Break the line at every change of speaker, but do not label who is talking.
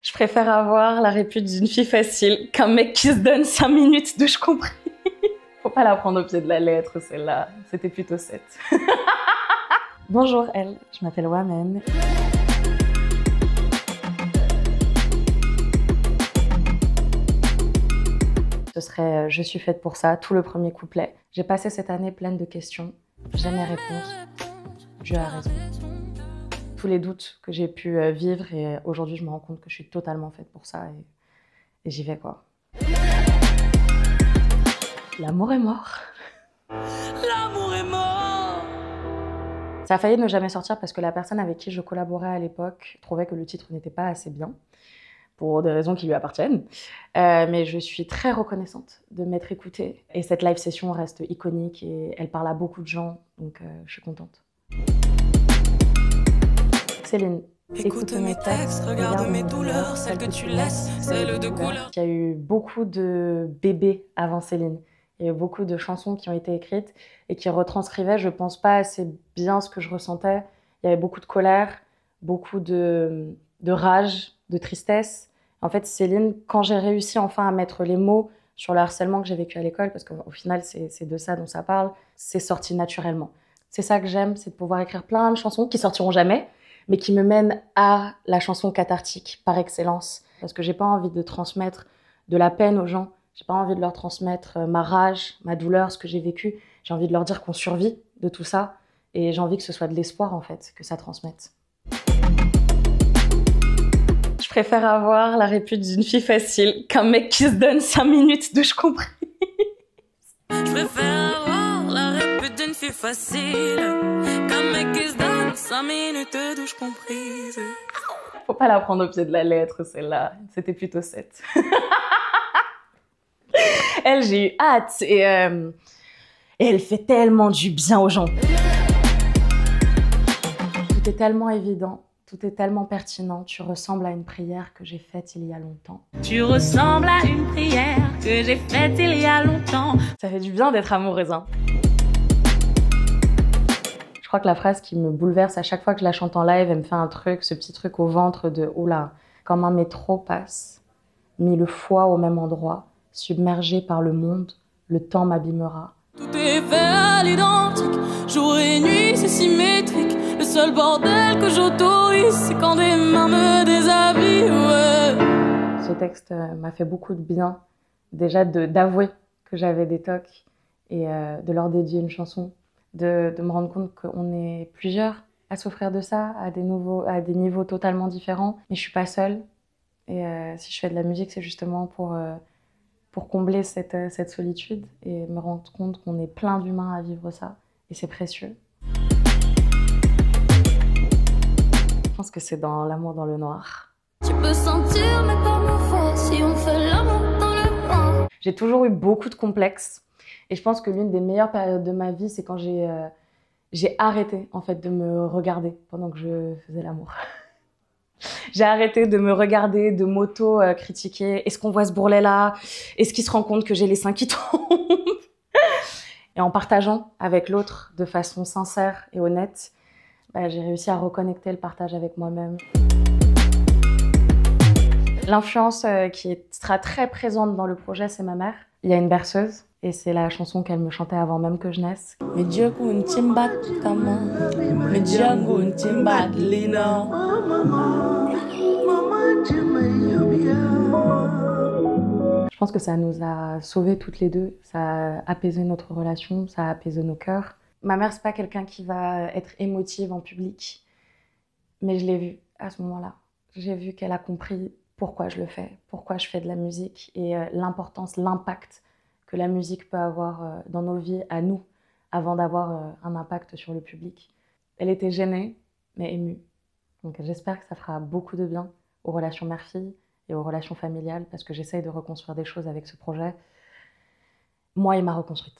Je préfère avoir la répute d'une fille facile qu'un mec qui se donne 5 minutes de je compris. Faut pas la prendre au pied de la lettre, celle-là. C'était plutôt 7. Bonjour, elle. Je m'appelle Wamen. Ce serait « Je suis faite pour ça », tout le premier couplet. J'ai passé cette année pleine de questions. Jamais réponse. Dieu a raison. Tous les doutes que j'ai pu vivre et aujourd'hui je me rends compte que je suis totalement faite pour ça et j'y vais quoi. L'amour est mort.
L'amour est mort.
Ça a failli ne jamais sortir parce que la personne avec qui je collaborais à l'époque trouvait que le titre n'était pas assez bien, pour des raisons qui lui appartiennent. Mais je suis très reconnaissante de m'être écoutée. Et cette live session reste iconique et elle parle à beaucoup de gens, donc je suis contente. Céline,
Écoute mes textes, regarde mes douleurs, celles que tu laisses, celles de couleur.
Il y a eu beaucoup de bébés avant Céline. Il y a eu beaucoup de chansons qui ont été écrites et qui retranscrivaient, je pense pas assez bien ce que je ressentais. Il y avait beaucoup de colère, beaucoup de rage, de tristesse. En fait, Céline, quand j'ai réussi enfin à mettre les mots sur le harcèlement que j'ai vécu à l'école, parce qu'au final, c'est de ça dont ça parle, c'est sorti naturellement. C'est ça que j'aime, c'est de pouvoir écrire plein de chansons qui sortiront jamais, mais qui me mènent à la chanson cathartique par excellence. Parce que j'ai pas envie de transmettre de la peine aux gens, j'ai pas envie de leur transmettre ma rage, ma douleur, ce que j'ai vécu. J'ai envie de leur dire qu'on survit de tout ça, et j'ai envie que ce soit de l'espoir en fait, que ça transmette. Je préfère avoir la répute d'une fille facile qu'un mec qui se donne 5 minutes de je compris.
Je préfère avoir la répute d'une fille facile qu'un mec qui se donne 5 minutes de douche comprise.
Faut pas la prendre au pied de la lettre, celle-là. C'était plutôt 7. Elle, j'ai eu hâte et elle fait tellement du bien aux gens. Tout est tellement évident, tout est tellement pertinent. Tu ressembles à une prière que j'ai faite il y a longtemps.
Tu ressembles à une prière que j'ai faite il y a longtemps.
Ça fait du bien d'être amoureuse, hein. Je crois que la phrase qui me bouleverse à chaque fois que je la chante en live, elle me fait un truc, ce petit truc au ventre de « Oula, comme un métro passe, mis le foie au même endroit, submergé par le monde, le temps m'abîmera. »
Tout est fait à l'identique, jour et nuit c'est symétrique. Le seul bordel que j'autorise, c'est quand des mains me déshabillent, ouais.
Ce texte m'a fait beaucoup de bien, déjà d'avouer que j'avais des tocs et de leur dédier une chanson. De me rendre compte qu'on est plusieurs à souffrir de ça, à des niveaux totalement différents. Mais je suis pas seule. Et si je fais de la musique, c'est justement pour combler cette solitude et me rendre compte qu'on est plein d'humains à vivre ça. Et c'est précieux. Je pense que c'est dans L'amour dans le noir.
Tu peux sentir mes pas ma foi si on fait l'amour dans le noir.
J'ai toujours eu beaucoup de complexes. Et je pense que l'une des meilleures périodes de ma vie, c'est quand j'ai arrêté en fait de me regarder pendant que je faisais l'amour. J'ai arrêté de me regarder, de m'auto-critiquer. Est-ce qu'on voit ce bourrelet-là? Est-ce qu'il se rend compte que j'ai les seins qui tombent? Et en partageant avec l'autre de façon sincère et honnête, j'ai réussi à reconnecter le partage avec moi-même. L'influence qui sera très présente dans le projet, c'est ma mère. Il y a une berceuse. Et c'est la chanson qu'elle me chantait avant même que je naisse. Je pense que ça nous a sauvés toutes les deux. Ça a apaisé notre relation, ça a apaisé nos cœurs. Ma mère, c'est pas quelqu'un qui va être émotive en public. Mais je l'ai vue à ce moment-là. J'ai vu qu'elle a compris pourquoi je le fais, pourquoi je fais de la musique et l'importance, l'impact que la musique peut avoir dans nos vies à nous, avant d'avoir un impact sur le public. Elle était gênée, mais émue. Donc j'espère que ça fera beaucoup de bien aux relations mère-fille et aux relations familiales, parce que j'essaye de reconstruire des choses avec ce projet. Moi, il m'a reconstruite.